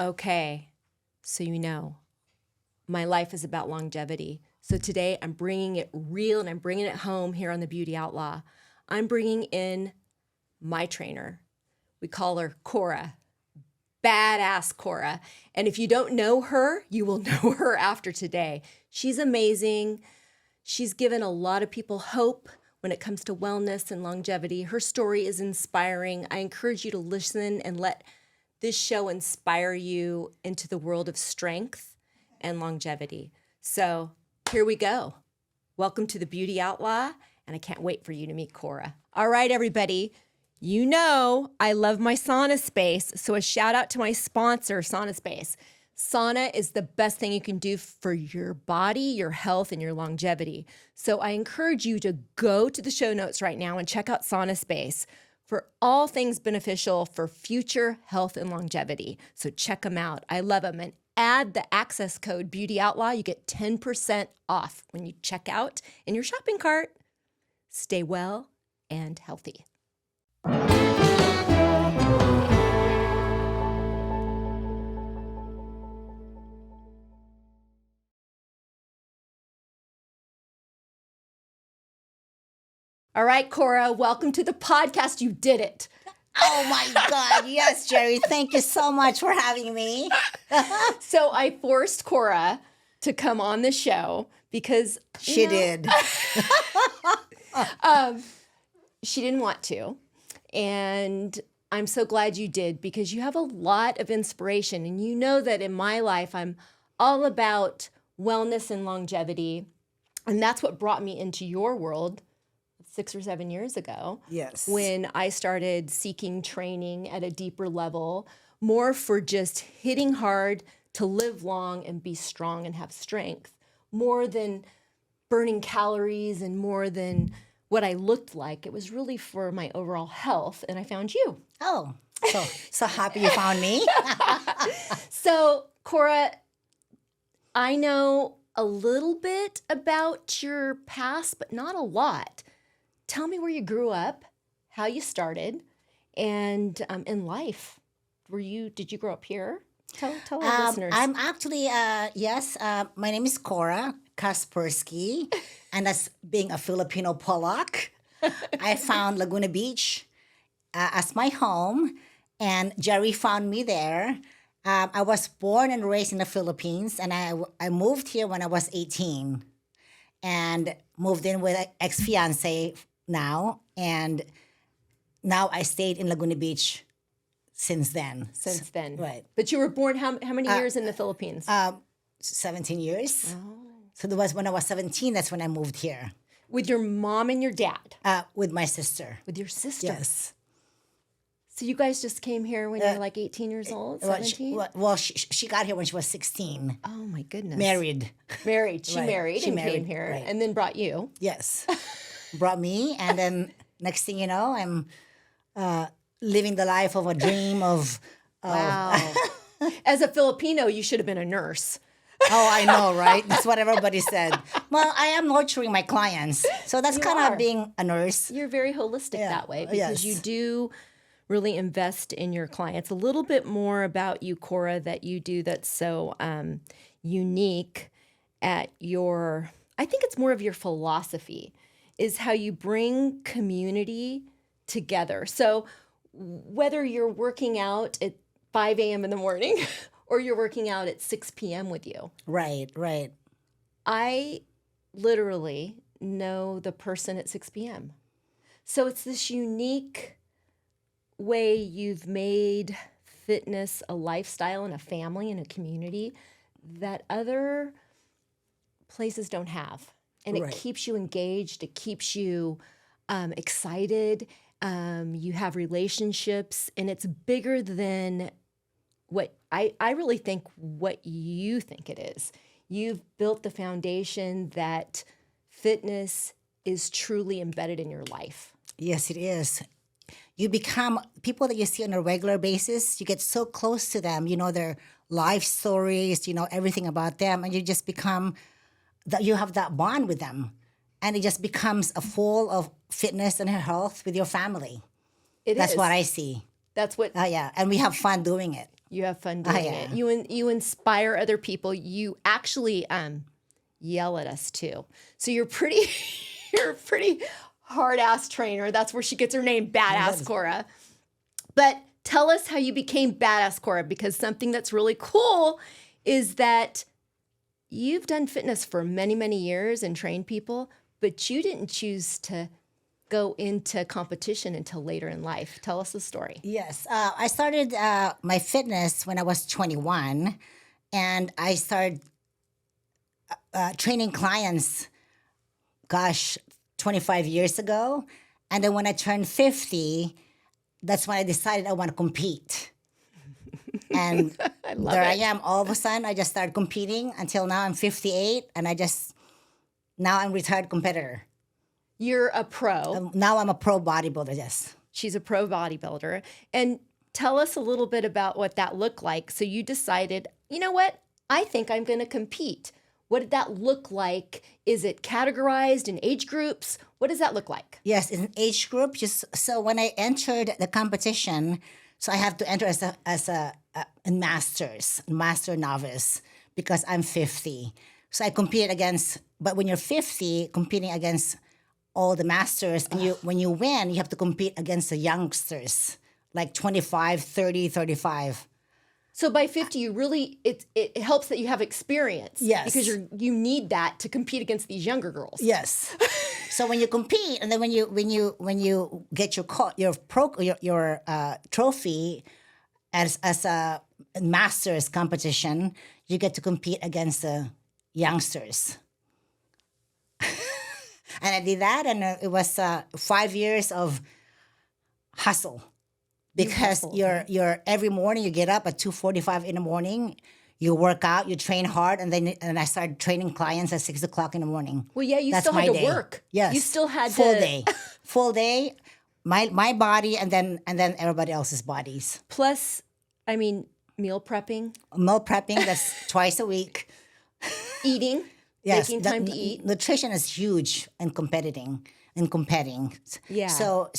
Okay, so my life is about longevity. So today I'm bringing it real and I'm bringing it home here on the Beauty Outlaw. I'm bringing in my trainer. We call her Cora, Badass Cora. And if you don't know her, you will know her after today. She's amazing. She's given a lot of people hope when it comes to wellness and longevity. Her story is inspiring. I encourage you to listen and let this show inspire you into the world of strength and longevity. So here we go. Welcome to the Beauty Outlaw, and I can't wait for you to meet Cora. All right, everybody. You know I love my sauna space, so a shout out to my sponsor, Sauna Space. Sauna is the best thing you can do for your body, your health, and your longevity. So I encourage you to go to the show notes right now and check out Sauna Space for all things beneficial for future health and longevity. So check them out. I love them. And add the access code Beauty Outlaw. You get 10% off when you check out in your shopping cart. Stay well and healthy. All right, Cora, welcome to the podcast. You did it. Oh my God. Yes, Jerry. Thank you so much for having me. So I forced Cora to come on the show because she did. She didn't want to. And I'm so glad you did because you have a lot of inspiration. And you know that in my life, I'm all about wellness and longevity. And that's what brought me into your world 6 or 7 years ago. Yes. When I started seeking training at a deeper level, more for just hitting hard to live long and be strong and have strength, more than burning calories and more than what I looked like. It was really for my overall health, and I found you. Oh, so happy you found me. So, Cora, I know a little bit about your past, but not a lot. Tell me where you grew up, how you started, and in life. Did you grow up here? Tell our listeners. I'm actually, yes, my name is Cora Kaspersky, and as being a Filipino Polak, I found Laguna Beach as my home, and Jerry found me there. I was born and raised in the Philippines, and I moved here when I was 18, and moved in with an ex-fiance now, and now I stayed in Laguna Beach since then. Right. But you were born how many years in the Philippines? 17 years. Oh. So there was when I was 17, that's when I moved here. With your mom and your dad? With my sister. With your sister? Yes. So you guys just came here when you were like 18 years old, 17? She got here when she was 16. Oh my goodness. Married. She married and came here, right. And then brought you. Yes. Brought me, and then next thing you know, I'm living the life of a dream of... Wow. As a Filipino, you should have been a nurse. Oh, I know, right? That's what everybody said. Well, I am nurturing my clients. So that's kind of being a nurse. You're very holistic that way because you do really invest in your clients. A little bit more about you, Cora, that you do that's so unique at I think it's more of your philosophy, is how you bring community together. So whether you're working out at 5 a.m. in the morning or you're working out at 6 p.m. with you. Right. I literally know the person at 6 p.m. So it's this unique way you've made fitness a lifestyle and a family and a community that other places don't have. And it keeps you engaged. It keeps you excited. You have relationships, and it's bigger than what I really think what you think it is. You've built the foundation that fitness is truly embedded in your life. Yes, it is. You become people that you see on a regular basis. You get so close to them. You know their life stories. You know everything about them, and you just become that. You have that bond with them, and it just becomes a full of fitness and health with your family. That's what I see. That's what. Yeah, and we have fun doing it. You have fun doing it. You inspire other people. You actually yell at us too. So you're you're a pretty hard ass trainer. That's where she gets her name, Badass Cora. But tell us how you became Badass Cora, because something that's really cool is that you've done fitness for many, many years and trained people, but you didn't choose to go into competition until later in life. Tell us the story. Yes. I started my fitness when I was 21, and I started training clients, 25 years ago. And then when I turned 50, that's when I decided I want to compete. And I am. All of a sudden, I just started competing until now I'm 58, and now I'm a retired competitor. You're a pro. Now I'm a pro bodybuilder, yes. She's a pro bodybuilder. And tell us a little bit about what that looked like. So you decided, you know what? I think I'm going to compete. What did that look like? Is it categorized in age groups? What does that look like? Yes, in an age group. So when I entered the competition, so I have to enter as a master novice, because I'm 50. So I competed against, but when you're 50, competing against all the masters, and when you win, you have to compete against the youngsters, like 25, 30, 35. So by 50, you really, it helps that you have experience. Yes. Because you need that to compete against these younger girls. Yes. So when you compete, and then when you get your trophy as a masters competition, you get to compete against the youngsters. And I did that, and it was 5 years of hustle, because you're every morning you get up at 2:45 in the morning, you work out, you train hard, and I started training clients at 6 o'clock in the morning. Well, yeah, you That's still had my to day. work. Yes, you still had full day, my body, and then everybody else's bodies. Plus, I mean, meal prepping, That's twice a week. eating. Yes, taking time to eat. Nutrition is huge in competing. Yeah. So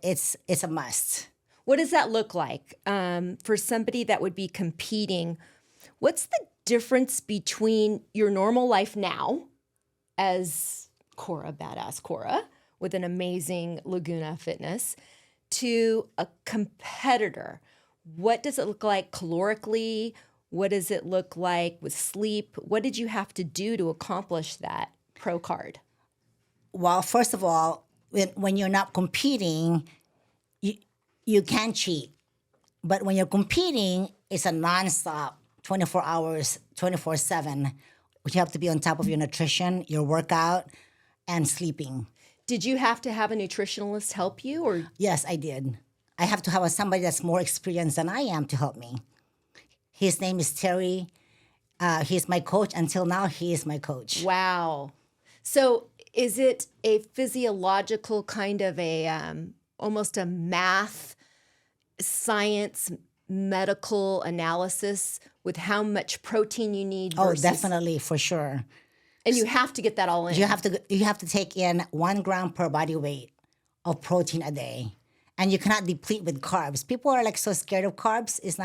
it's a must. What does that look like for somebody that would be competing? What's the difference between your normal life now as Cora, Badass Cora, with an amazing Laguna Fitness, to a competitor? What does it look like calorically? What does it look like with sleep? What did you have to do to accomplish that pro card? Well, first of all, when you're not competing, you can cheat. But when you're competing, it's a nonstop, 24 hours, 24/7. You have to be on top of your nutrition, your workout, and sleeping. Did you have to have a nutritionalist help you, or? Yes, I did. I have to have somebody that's more experienced than I am to help me. His name is Terry. He's my coach. Until now, he is my coach. Wow. So is it a physiological kind of almost a math, science, medical analysis with how much protein you need versus... Oh, definitely, for sure. And you have to get that all in. You have to take in 1 gram per body weight of protein a day. And you cannot deplete with carbs. People are so scared of carbs. It's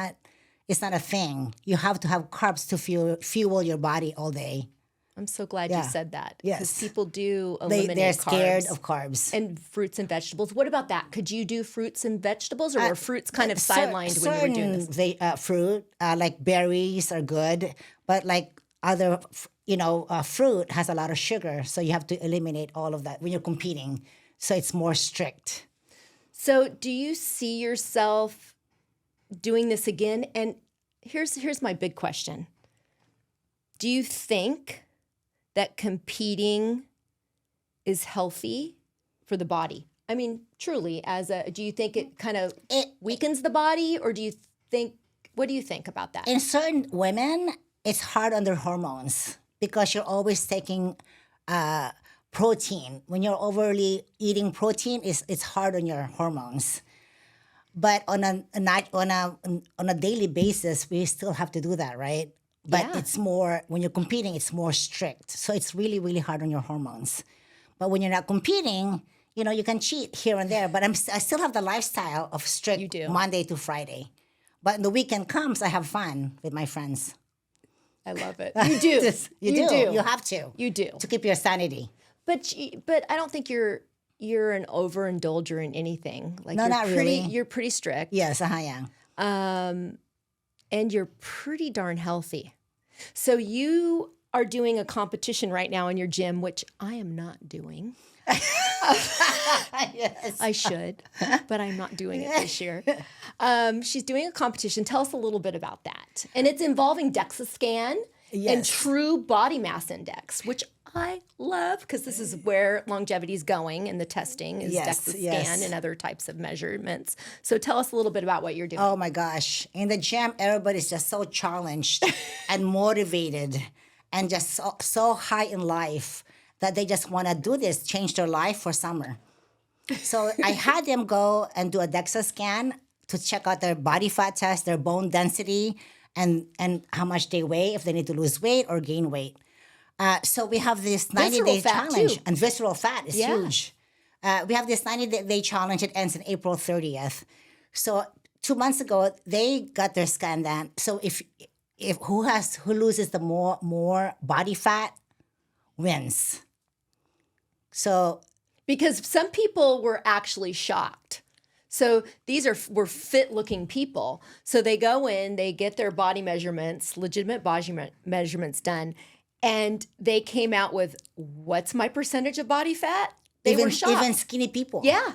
not a thing. You have to have carbs to fuel your body all day. I'm so glad you said that. Yes. Because people do eliminate They're carbs. scared of carbs. And fruits and vegetables. What about that? Could you do fruits and vegetables, or were fruits kind of sidelined when you were doing this? Fruit, like berries are good, but like other, fruit has a lot of sugar, so you have to eliminate all of that when you're competing. So it's more strict. So do you see yourself doing this again? And here's my big question. Do you think that competing is healthy for the body? I mean, truly, do you think it kind of weakens the body, or what do you think about that? In certain women, it's hard on their hormones because you're always taking protein. When you're overly eating protein, it's hard on your hormones. But on a daily basis, we still have to do that, right? But it's more, when you're competing, it's more strict. So it's really, really hard on your hormones. But when you're not competing, you can cheat here and there. But I still have the lifestyle of strict Monday to Friday. But when the weekend comes, I have fun with my friends. I love it. You do. You do. You have to. You do. To keep your sanity. But I don't think you're an overindulger in anything. Like No, you're not pretty, really. You're pretty strict. Yes, yeah. And you're pretty darn healthy. So you are doing a competition right now in your gym, which I am not doing. Yes. I should, but I'm not doing it this year. She's doing a competition. Tell us a little bit about that. And it's involving DEXA scan and Yes. true body mass index, which I love because this is where longevity is going and the testing is Yes, DEXA yes. scan and other types of measurements. So tell us a little bit about what you're doing. Oh my gosh. In the gym, everybody's just so challenged and motivated and just so high in life that they just want to do this, change their life for summer. So I had them go and do a DEXA scan to check out their body fat test, their bone density, and how much they weigh, if they need to lose weight or gain weight. So we have this 90-day fat, challenge. too. And visceral fat is Yeah. huge. We have this 90-day challenge. It ends on April 30th. So 2 months ago, they got their scan done. So if who loses the more body fat wins. So Because some people were actually shocked. So these were fit-looking people. So they go in, they get their body measurements, legitimate body measurements done, and they came out with, what's my percentage of body fat? They were shocked. even skinny people. Yeah.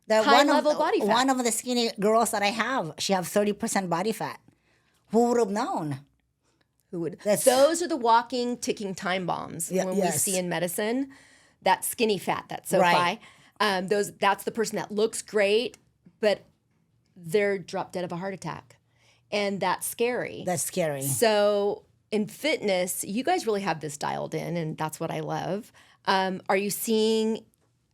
They're High-level body fat. One of the skinny girls that I have, she have 30% body fat. Who would have known? Who would? That's- Those are the walking, ticking time bombs Yeah, when yes. we see in medicine. That skinny fat, that SoFi. Right. That's the person that looks great, but they're drop dead of a heart attack. And that's scary. That's scary. So in fitness, you guys really have this dialed in, and that's what I love. Are you seeing,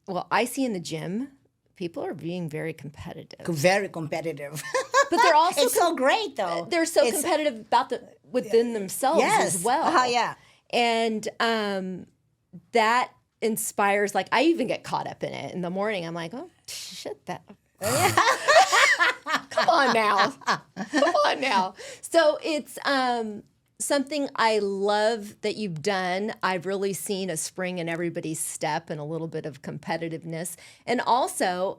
well, I see in the gym, people are being very competitive. Very competitive. But they're also it's so great though. they're so competitive about within themselves Yes. as well. Yeah. And that inspires, like, I even get caught up in it in the morning. I'm like, oh, shit, that. Come on now. Come on now. So it's something I love that you've done. I've really seen a spring in everybody's step and a little bit of competitiveness. And also,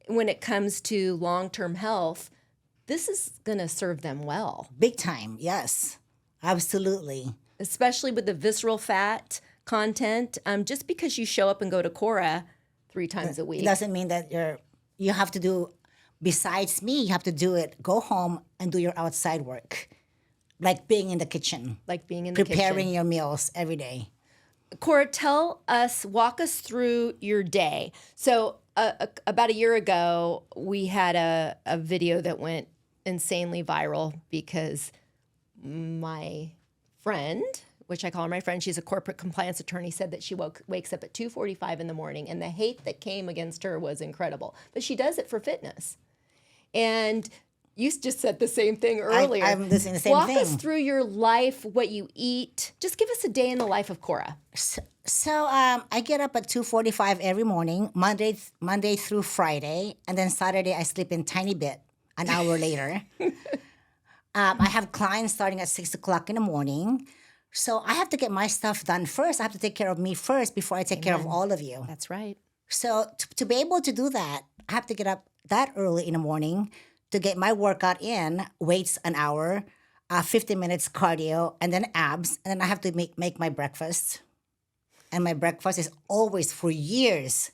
when it comes to long-term health, this is going to serve them well, Big time. Yes. Absolutely. especially with the visceral fat content. Just because you show up and go to Cora 3 times a It week. doesn't mean that you have to do, besides me, you have to do it, go home and do your outside work. Like being in the kitchen, Like being in the preparing kitchen. your meals every day. Cora, walk us through your day. So about a year ago, we had a video that went insanely viral because my friend, which I call her my friend, she's a corporate compliance attorney, said that she wakes up at 2:45 in the morning, and the hate that came against her was incredible. But she does it for fitness. And you just said the same thing earlier. I'm listening to the same Walk thing. us through your life, what you eat. Just give us a day in the life of Cora. So I get up at 2:45 every morning, Monday through Friday, and then Saturday I sleep in tiny bit, an hour later. I have clients starting at 6 o'clock in the morning. So I have to get my stuff done first. I have to take care of me first before I take care of all of you. That's right. So to be able to do that, I have to get up that early in the morning to get my workout in, weights an hour, 15 minutes cardio, and then abs. And then I have to make my breakfast. And my breakfast is always, for years,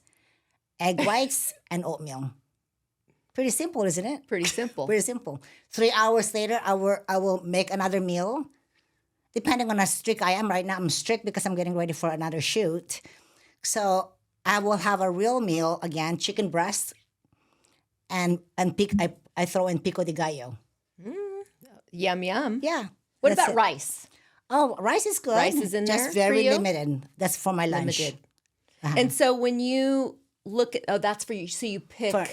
egg whites and oatmeal. Pretty simple, isn't it? Pretty simple. Pretty simple. 3 hours later, I will make another meal. Depending on how strict I am right now, I'm strict because I'm getting ready for another shoot. So I will have a real meal again, chicken breast, and I throw in pico de gallo. Yum, yum. Yeah. What that's about it. rice? Oh, rice is good. Rice is in there Just for very you? limited. That's for my lunch. Limited. And so when you look at, that's for you. So you pick. For-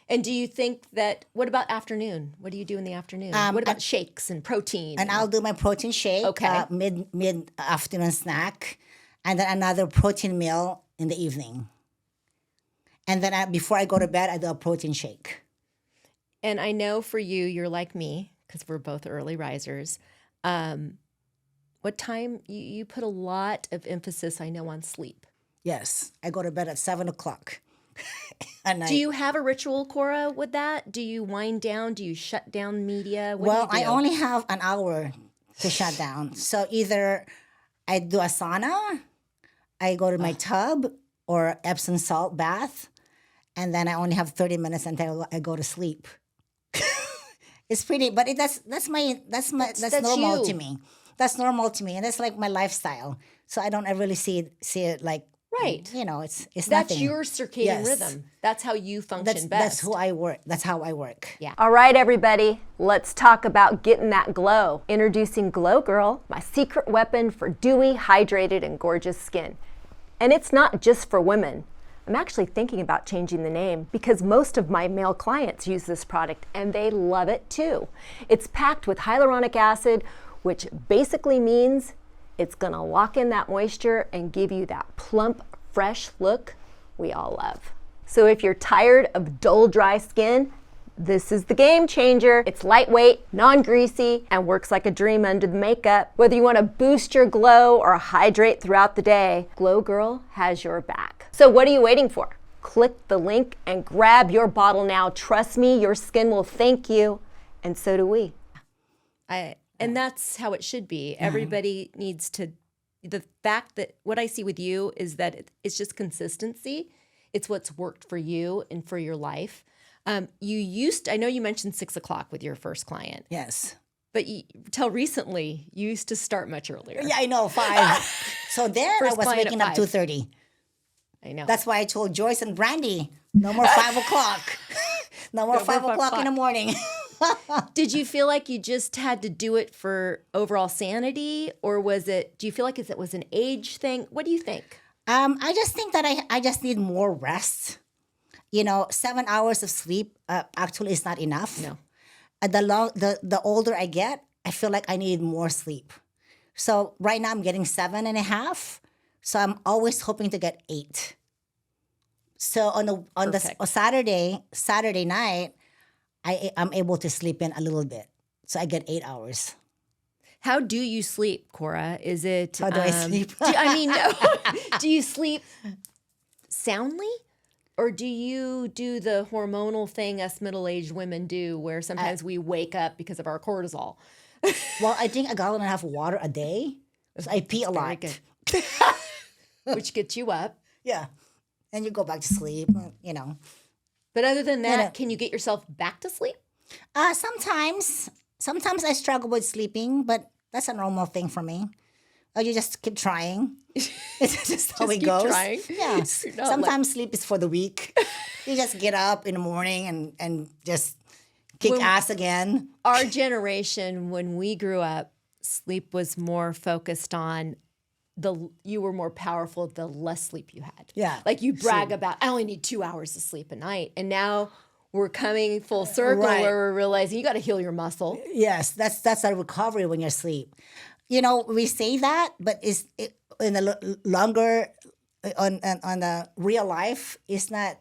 And do you think that, what about afternoon? What do you do in the afternoon? What about shakes and protein? And I'll do my protein shake, Okay. mid afternoon snack, and then another protein meal in the evening. And then before I go to bed, I do a protein shake. And I know for you, you're like me because we're both early risers. What time you put a lot of emphasis, I know, on sleep. Yes, I go to bed at 7 o'clock at night. Do you have a ritual, Cora, with that? Do you wind down? Do you shut down media? What Well, do you I do? only have an hour to shut down. So either I do a sauna, I go to my tub or Epsom salt bath, and then I only have 30 minutes until I go to sleep. It's pretty, but that's normal you. to me. That's normal to me, and that's like my lifestyle. So I don't really see it like Right. It's That's nothing. your circadian Yes. rhythm. That's how you function That's best. who I work. That's how I work. Yeah. All right, everybody, let's talk about getting that glow. Introducing Glow Girl, my secret weapon for dewy, hydrated, and gorgeous skin. And it's not just for women. I'm actually thinking about changing the name because most of my male clients use this product and they love it too. It's packed with hyaluronic acid, which basically means it's gonna lock in that moisture and give you that plump, fresh look we all love. So if you're tired of dull, dry skin, this is the game changer. It's lightweight, non-greasy, and works like a dream under the makeup. Whether you want to boost your glow or hydrate throughout the day, Glow Girl has your back. So what are you waiting for? Click the link and grab your bottle now. Trust me, your skin will thank you, and so do we. And that's how it should be. Everybody needs to, the fact that what I see with you is that it's just consistency. It's what's worked for you and for your life. I know you mentioned 6 o'clock with your first client, Yes. but till recently, you used to start much earlier. Yeah, I know, 5. So then First I was client at waking up 5. 2:30. I know. That's why I told Joyce and Brandy, no more 5 o'clock. No more 5 o'clock in the morning. Did you feel like you just had to do it for overall sanity, or do you feel like it was an age thing? What do you think? I just think that I just need more rest. 7 hours of sleep actually is not enough. No. The older I get, I feel like I need more sleep. So right now I'm getting 7.5. So I'm always hoping to get 8. So on the Perfect. Saturday night, I'm able to sleep in a little bit. So I get 8 hours. How do you sleep, Cora? Is it? How do I sleep? Do you sleep soundly, or do you do the hormonal thing us middle-aged women do, where sometimes we wake up because of our cortisol? Well, I think a gallon and a half of water a day. So I pee a lot. good. Which gets you up. Yeah. And you go back to sleep, But other than that, Yeah. can you get yourself back to sleep? Sometimes I struggle with sleeping, but that's a normal thing for me. You just keep trying. It's just how it keep goes. trying. Yeah. You're not Sometimes sleep is for the weak. You just get up in the morning and just kick ass again. Our generation, when we grew up, sleep was more focused on you were more powerful the less sleep you had. Yeah. Like you brag about, I only need 2 hours of sleep a night. And now we're coming full circle Right. where we're realizing you got to heal your muscle. Yes, that's a recovery when you're asleep. We say that, but in the longer on the real life, it's not.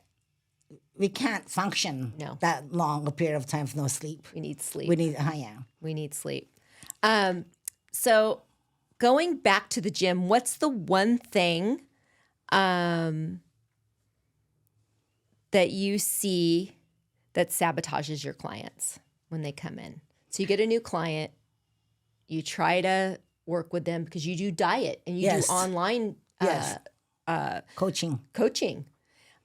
We can't function that long a period of time with no sleep. We need sleep. We need We need sleep. So going back to the gym, what's the one thing that you see that sabotages your clients when they come in? So you get a new client, you try to work with them because you do diet and you Yes. do online Yes. Coaching. coaching.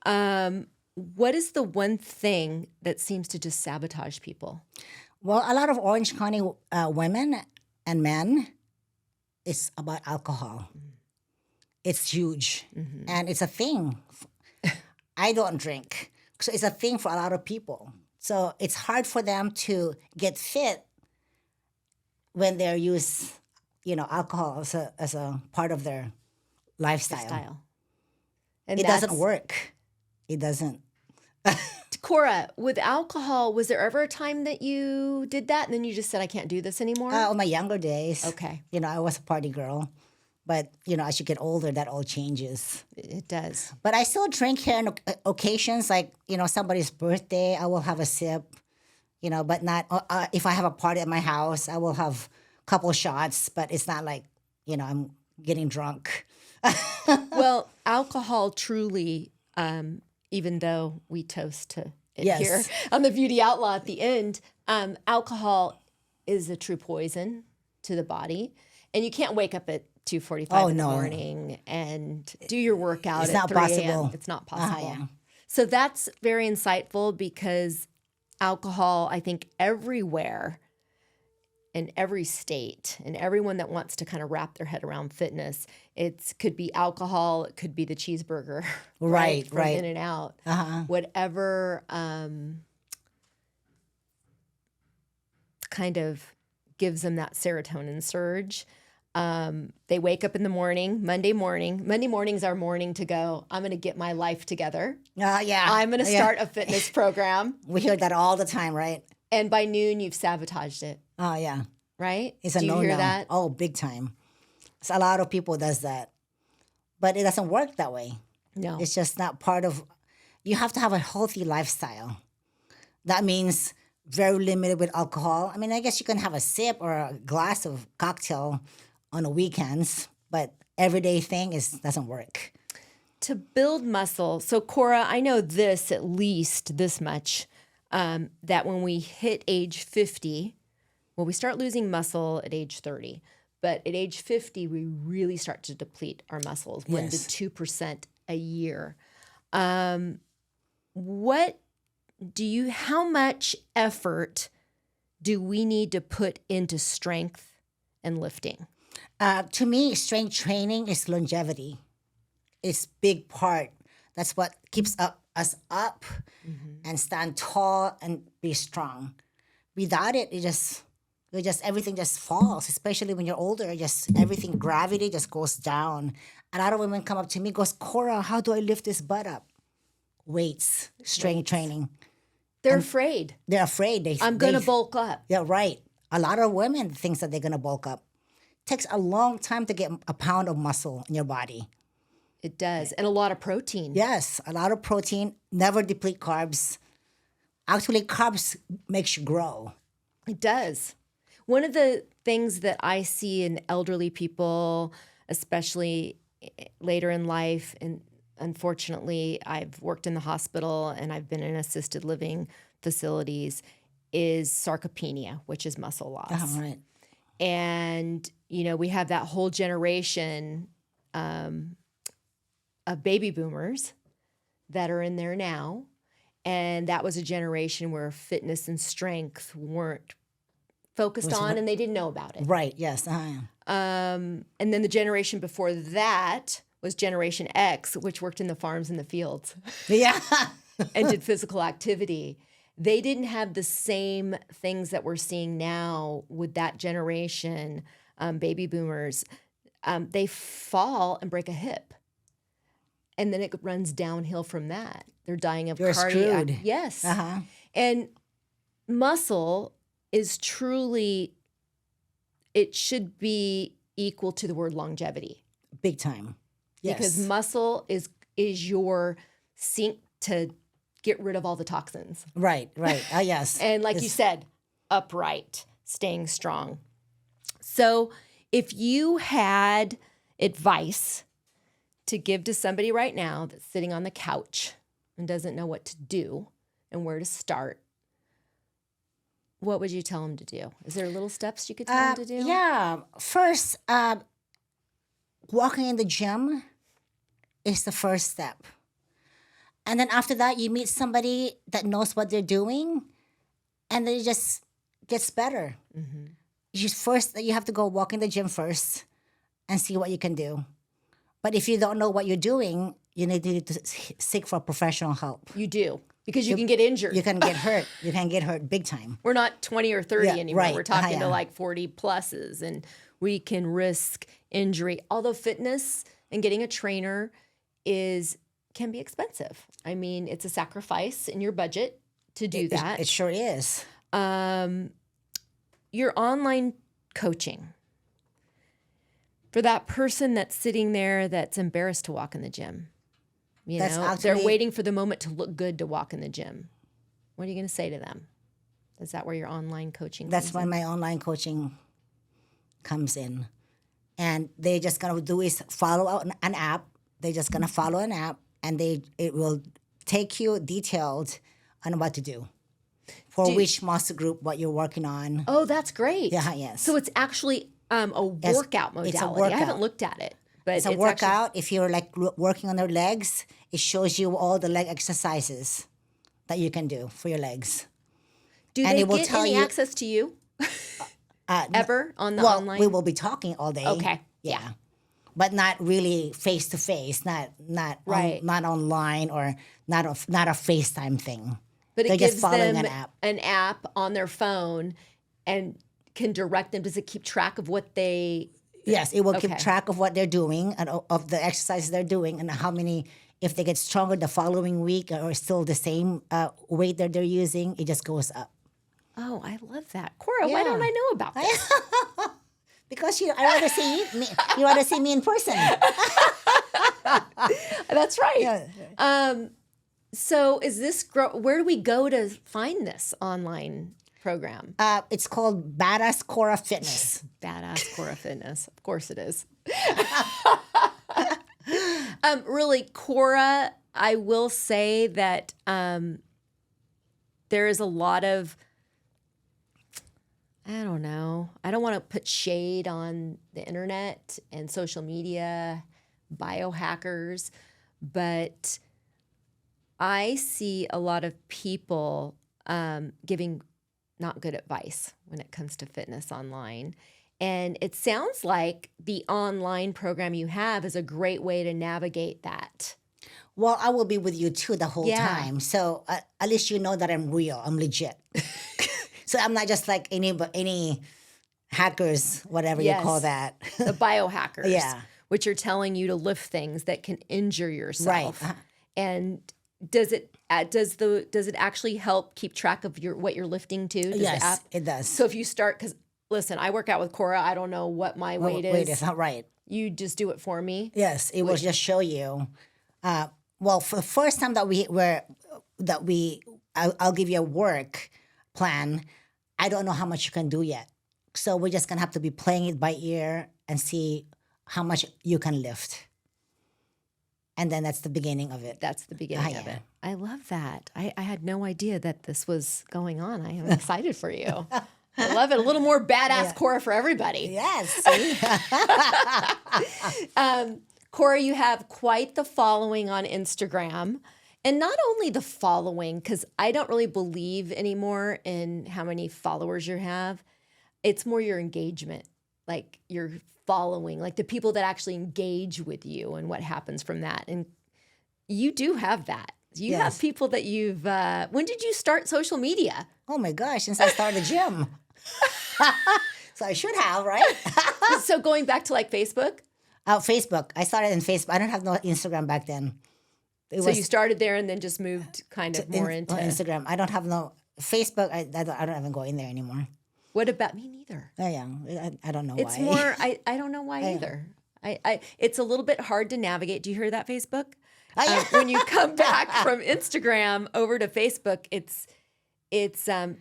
What is the one thing that seems to just sabotage people? Well, a lot of Orange County women and men, it's about alcohol. It's huge, and it's a thing. I don't drink, so it's a thing for a lot of people. So it's hard for them to get fit when they're alcohol as a part of their lifestyle. And It doesn't work. It doesn't. Cora, with alcohol, was there ever a time that you did that and then you just said, I can't do this anymore? On my younger days, Okay. I was a party girl, but as you get older, that all changes. It does. But I still drink here on occasions, like somebody's birthday, I will have a sip. but not, if I have a party at my house, I will have a couple shots, but it's not like, I'm getting drunk. Well, alcohol truly, even though we toast to it Yes. here on the Beauty Outlaw at the end, alcohol is a true poison to the body. And you can't wake up at 2:45 in the no. morning and do your workout It's at not 3 a.m. possible. It's not possible. Yeah. So that's very insightful because alcohol, I think everywhere in every state and everyone that wants to kind of wrap their head around fitness, it could be alcohol, it could be the cheeseburger, Right, from right. In and Out, Uh-huh. whatever kind of gives them that serotonin surge. They wake up in the morning, Monday morning's our morning to go, I'm going to get my life together. Yeah. I'm going to start a fitness program. We hear that all the time, right? And by noon, you've sabotaged it, Oh, yeah. right? It's a Do you no-no. hear that? Oh, big time. So a lot of people does that. But it doesn't work that way. No. It's just not part of, you have to have a healthy lifestyle. That means very limited with alcohol. I mean, I guess you can have a sip or a glass of cocktail on the weekends, but everyday thing doesn't work. To build muscle. So, Cora, I know this at least this much, that when we hit age 50, well, we start losing muscle at age 30. But at age 50, we really start to deplete our muscles, 1 to 2% a year. How much effort do we need to put into strength and lifting? To me, strength training is longevity. It's big part. That's what keeps us up and stand tall and be strong. Without it, everything just falls. Especially when you're older, everything gravity just goes down. A lot of women come up to me, goes, Cora, how do I lift this butt up? Weights, strength training. They're afraid. They're afraid. I'm going to bulk up. Yeah, right. A lot of women think that they're going to bulk up. Takes a long time to get a pound of muscle in your body. It does. And a lot of protein. Yes, a lot of protein. Never deplete carbs. Actually, carbs makes you grow. It does. One of the things that I see in elderly people, especially later in life, and unfortunately, I've worked in the hospital and I've been in assisted living facilities, is sarcopenia, which is muscle loss. Oh, right. And, we have that whole generation of baby boomers that are in there now. And that was a generation where fitness and strength weren't focused on and they didn't know about it. Right, yes. And then the generation before that was Generation X, which worked in the farms and the fields Yeah. and did physical activity. They didn't have the same things that we're seeing now with that generation, baby boomers. They fall and break a hip. And then it runs downhill from that. They're dying of You're cardiac. screwed. Yes. Uh-huh. And muscle is truly, it should be equal to the word longevity. Big time. Yes. Because muscle is your sink to get rid of all the toxins. Right. Yes. And like you said, upright, staying strong. So if you had advice to give to somebody right now that's sitting on the couch and doesn't know what to do and where to start, what would you tell them to do? Is there little steps you could tell them to do? Yeah. First, walking in the gym is the first step. And then after that, you meet somebody that knows what they're doing, and then it just gets better. Mm-hmm. You have to go walk in the gym first and see what you can do. But if you don't know what you're doing, you need to seek for professional help. You do, because you can get injured. You can get hurt. You can get hurt big time. We're not 20 or 30 Yeah, anymore. right. We're talking to Yeah. like 40 pluses, and we can risk injury. Although fitness and getting a trainer can be expensive. I mean, it's a sacrifice in your budget to do that. It sure is. Your online coaching. For that person that's sitting there that's embarrassed to walk in the gym. They're actually- waiting for the moment to look good to walk in the gym. What are you going to say to them? Is that where your online coaching That's comes when in? my online coaching comes in. And they're just going to do is follow out an app. They're just going to follow an app, and it will take you detailed on what to do for which muscle group, what you're working on. Oh, that's great. Yeah, yes. So it's actually a workout modality. it's a I workout. haven't looked at it, but It's a actually- workout. If you're like working on your legs, it shows you all the leg exercises that you can do for your legs. do and they it will get tell any you- access to you ever on the Well, online? we will be talking all day. Okay, Yeah. But not really face to face, not Right. not online or not a FaceTime thing. But it They're gives just following them an app. on their phone and can direct them. Does it keep track of what they? Yes, it will keep Okay. track of what they're doing and of the exercises they're doing and how many. If they get stronger the following week or still the same weight that they're using, it just goes up. Oh, I love that, Cora. Why don't Yeah. I know about this? Because I rather see me. You rather see me in person. That's right. Yeah. So is this where do we go to find this online program? It's called Badass Cora Fitness. Badass Cora Fitness. Of course it is. Really, Cora, I will say that there is a lot of, I don't know, I don't want to put shade on the internet and social media, biohackers, but I see a lot of people giving not good advice when it comes to fitness online. And it sounds like the online program you have is a great way to navigate that. Well, I will be with you too the whole Yeah. time. So at least you know that I'm real. I'm legit. So I'm not just like any hackers, whatever you Yes. call that. The biohackers, Yeah. which are telling you to lift things that can injure yourself. Right. And does it actually help keep track of what you're lifting to? Does the Yes, app? it does. So if you start, because listen, I work out with Cora. I don't know what my weight is. Wait, it's not right. You just do it for me. Yes, it will just show you. Well, for the first time I'll give you a work plan. I don't know how much you can do yet. So we're just gonna have to be playing it by ear and see how much you can lift. And then that's the beginning of it. That's the beginning of yeah. it. I love that. I had no idea that this was going on. I am excited for you. I love it. A little more badass Cora for everybody. Yes. See? Cora, you have quite the following on Instagram. And not only the following, because I don't really believe anymore in how many followers you have. It's more your engagement, like your following, like the people that actually engage with you and what happens from that. And you do have that. You Yes. have people that you've, when did you start social media? Oh my gosh, since I started the gym. So I should have, right? So going back to like Facebook? Facebook. I started in Facebook. I don't have no Instagram back then. So you started there and then just moved kind of more into Instagram. I don't have no Facebook. I don't even go in there anymore. What about me neither? Oh yeah, I don't know It's why. more I don't know why either. I it's a little bit hard to navigate. Do you hear that, Facebook? When you come back from Instagram over to Facebook, it's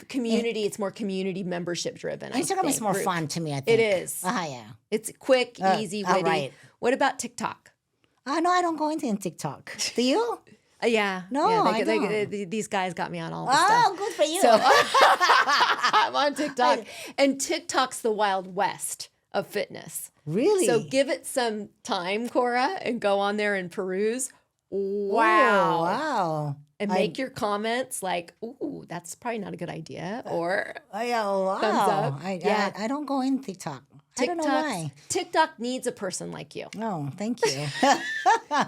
community. It's more community membership driven. I Instagram is think. more fun to me. I think It is. Yeah. It's quick, easy, witty. right. What about TikTok? No, I don't go into TikTok. Do you? Yeah. No, yeah, I don't. these guys got me on all the stuff. Oh, good for you. So I'm on TikTok. And TikTok's the Wild West of fitness. Really? So give it some time, Cora, and go on there and peruse. Oh, Wow. wow. And make your comments like, ooh, that's probably not a good idea. Or Oh, yeah, wow. Thumbs up. Yeah. I don't go in TikTok. I don't know why. TikTok needs a person like you Oh, thank you.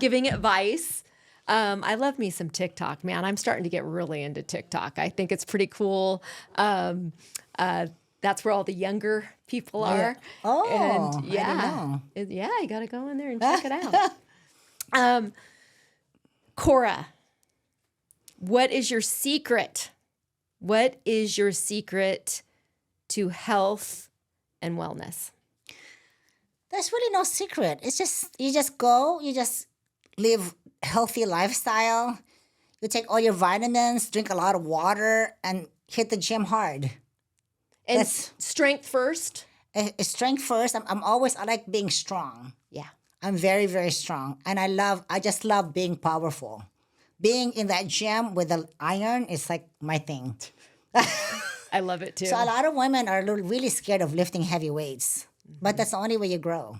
giving advice. I love me some TikTok, man. I'm starting to get really into TikTok. I think it's pretty cool. That's where all the younger people are. Oh, and I yeah, didn't know. yeah, you got to go in there and check it out. Cora, what is your secret? What is your secret to health and wellness? There's really no secret. It's just you just go, you just live healthy lifestyle. You take all your vitamins, drink a lot of water, and hit the gym hard. And That's- strength first. Strength first. I like being strong. Yeah. I'm very, very strong. And I just love being powerful. Being in that gym with the iron is like my thing. I love it too. So a lot of women are really scared of lifting heavy weights. But that's the only way you grow.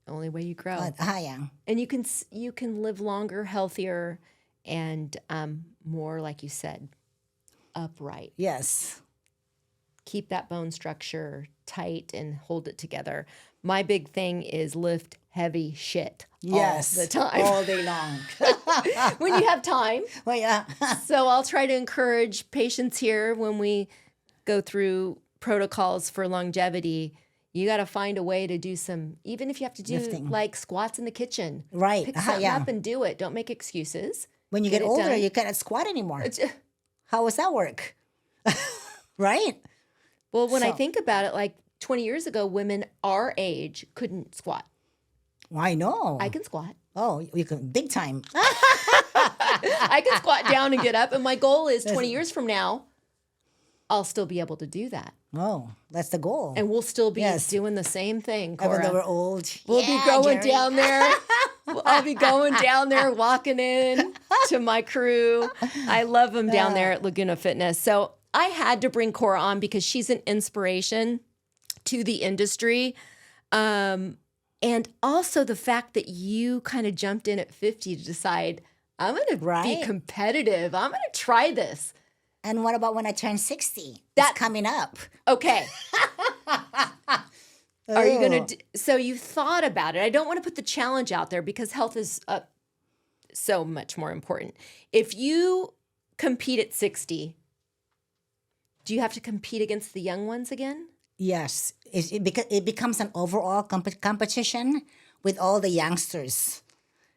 Only way you grow. Yeah. And you can live longer, healthier, and more, like you said, upright. Yes. Keep that bone structure tight and hold it together. My big thing is lift heavy shit Yes. all the time. All day long. When you have time. Well, yeah. So I'll try to encourage patients here when we go through protocols for longevity. You got to find a way to do some, even if you have to do Lifting. like squats in the kitchen. Right. Pick something Yeah. up and do it. Don't make excuses. When you Get get it older, done. you cannot squat anymore. How does that work? Right? Well, when I So- think about it, like 20 years ago, women our age couldn't squat. I know. I can squat. Oh, you can big time. I can squat down and get up. And my goal is 20 years from now, I'll still be able to do that. Oh, that's the goal. And we'll still be Yes. doing the same thing, Even though Cora. we're old. We'll be Yeah, going Jerry. down there. I'll be going down there, walking in to my crew. I love them down there at Laguna Fitness. So I had to bring Cora on because she's an inspiration to the industry. And also the fact that you kind of jumped in at 50 to decide, I'm going to be Right. competitive. I'm going to try this. And what about when I turn 60? That- It's coming up. Okay. Are you Oh. going to? So you thought about it. I don't want to put the challenge out there because health is so much more important. If you compete at 60, do you have to compete against the young ones again? Yes. It becomes an overall competition with all the youngsters.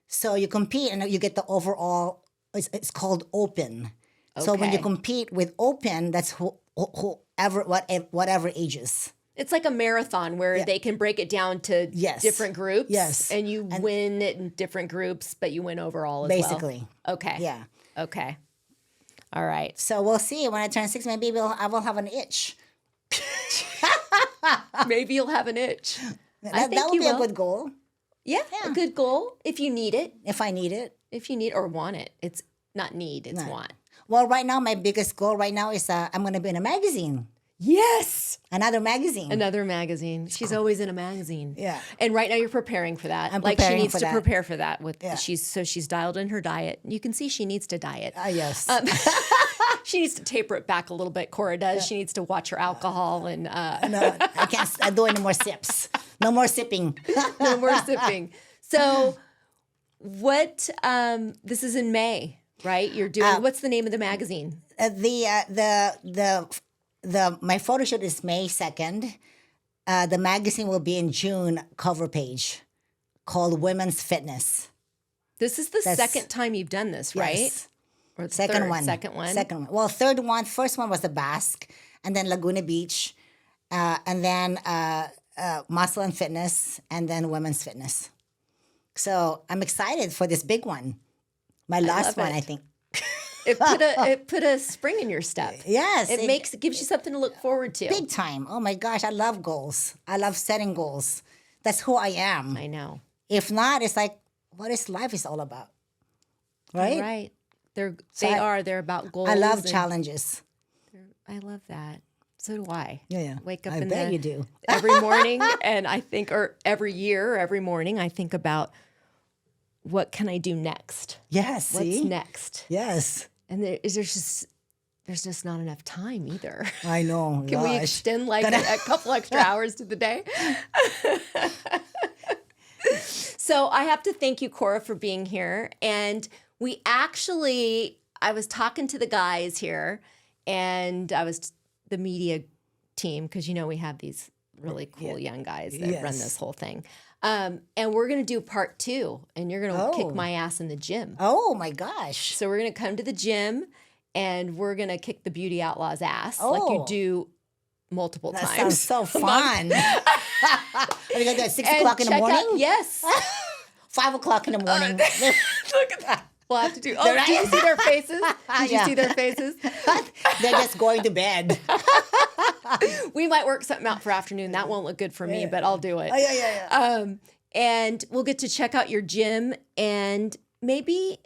So you compete and you get the overall, it's called open. So when you Okay. compete with open, that's whoever, whatever ages. It's like a marathon where they can break it down to Yes. different groups. Yes. And you win it in different groups, but you win overall as Basically. well. Okay. Yeah. Okay. All right. So we'll see. When I turn 60, maybe I will have an itch. Maybe you'll have an itch. I think That would you be a will. good goal Yeah, a good goal if you need it. if I need it. If you need or want it. It's not need, it's want. Well, right now, my biggest goal right now is I'm going to be in a magazine. Yes. Another magazine. Another magazine. She's always in a magazine. Yeah. And right now you're preparing for that. I'm like she preparing needs for to that. prepare for that with Yeah. she's dialed in her diet. You can see she needs to diet. Yes. She needs to taper it back a little bit. Cora does. She needs to watch her alcohol and No, I can't do any more sips. No more sipping. no more sipping. So what this is in May, right? You're doing what's the name of the magazine? My photo shoot is May 2nd. The magazine will be in June cover page called Women's Fitness. This is the That's- second time you've done this, right? Yes. Or the Second third? one. Second one. Second one. Well, third one. First one was the Basque, and then Laguna Beach, and then Muscle and Fitness, and then Women's Fitness. So I'm excited for this big one. My last love one, it. I think. It put a spring in your step. Yes. It gives you something to look forward to. big time. Oh my gosh, I love goals. I love setting goals. That's who I am. I know. If not, it's like, what is life is all about? Right? Right. They're I- they're about goals. I love and challenges. I love that. So do I. Yeah. Wake up I in bet the, you do. every morning and I think or every year, every morning I think about what can I do next? Yes. What's See? next? Yes. And there's just not enough time either. I know. Can we Gosh. extend like a couple extra hours to the day? So I have to thank you, Cora, for being here. And I was talking to the guys here and the media team, because we have these really cool young guys that run Yes. this whole thing. And we're going to do part 2 and you're going to kick my ass in the gym. Oh my gosh. So we're going to come to the gym and we're going to kick the Beauty Outlaw's ass like you Oh. do multiple That times. sounds so fun. Are you going to do it at 6 And o'clock in the check morning? out- yes. 5 o'clock in the morning. Look at that. We'll have to do. Oh, did you see their faces? Did you Yeah. see their faces? They're just going to bed. We might work something out for afternoon. That won't look good for me, but I'll do it. Oh, yeah. And we'll get to check out your gym, and maybe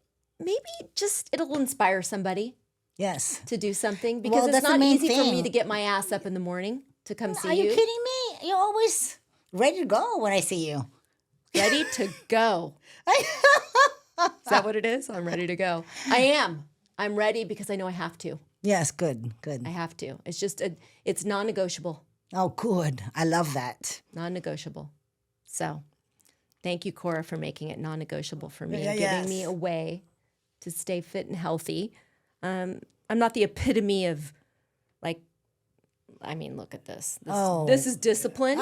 just it'll inspire somebody Yes. to do something, because it's that's the not main easy for me thing. to get my ass up in the morning to come see Are you kidding me? You're always ready to go when I see you. Ready to go. Is that what it is? I'm ready to go. I am. I'm ready because I know I have to. Yes, good. I have to. It's just it's non-negotiable. Oh, good. I love that. Non-negotiable. So thank you, Cora, for making it non-negotiable for me Yeah, and giving me yes. a way to stay fit and healthy. I'm not the epitome of look at this. This is discipline,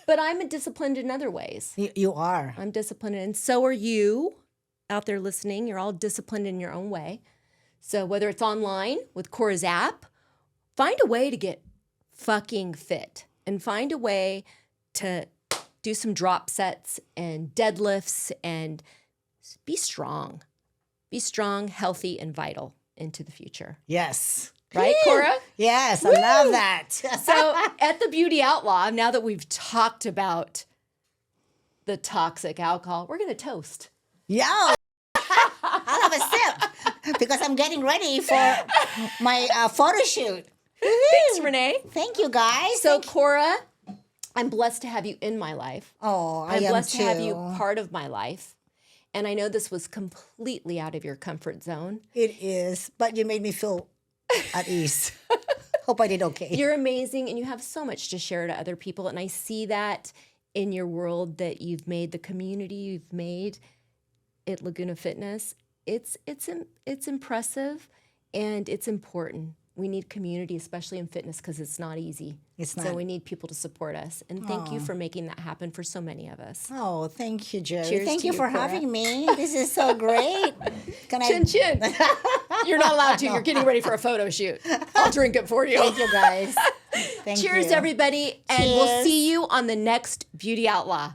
but I'm disciplined in other ways. You are. I'm disciplined, and so are you out there listening. You're all disciplined in your own way. So whether it's online with Cora's app, find a way to get fucking fit and find a way to do some drop sets and deadlifts and be strong. Be strong, healthy, and vital into the future. Yes. Right, Cora? Yes, I love that. So at the Beauty Outlaw, now that we've talked about the toxic alcohol, we're going to toast. Yeah. I'll have a sip because I'm getting ready for my photo shoot. Thanks, Renee. Thank you, guys. So, Cora, I'm blessed to have you in my life. Oh, I I'm am blessed too. to have you part of my life. And I know this was completely out of your comfort zone. It is, but you made me feel at ease. Hope I did okay. You're amazing, and you have so much to share to other people. And I see that in your world that you've made, the community you've made at Laguna Fitness. It's impressive, and it's important. We need community, especially in fitness, because it's not easy. It's So not. we need people to support us. And thank you for making that happen for so many of us. Oh, thank you, Jerry. Cheers Thank to you you, for Cora. having me. This is so great. Can Chin chin. You're not allowed to. You're getting ready for a photo shoot. I'll drink it for you. Thank you, guys. Thank Cheers, you. everybody. And we'll Cheers. see you on the next Beauty Outlaw.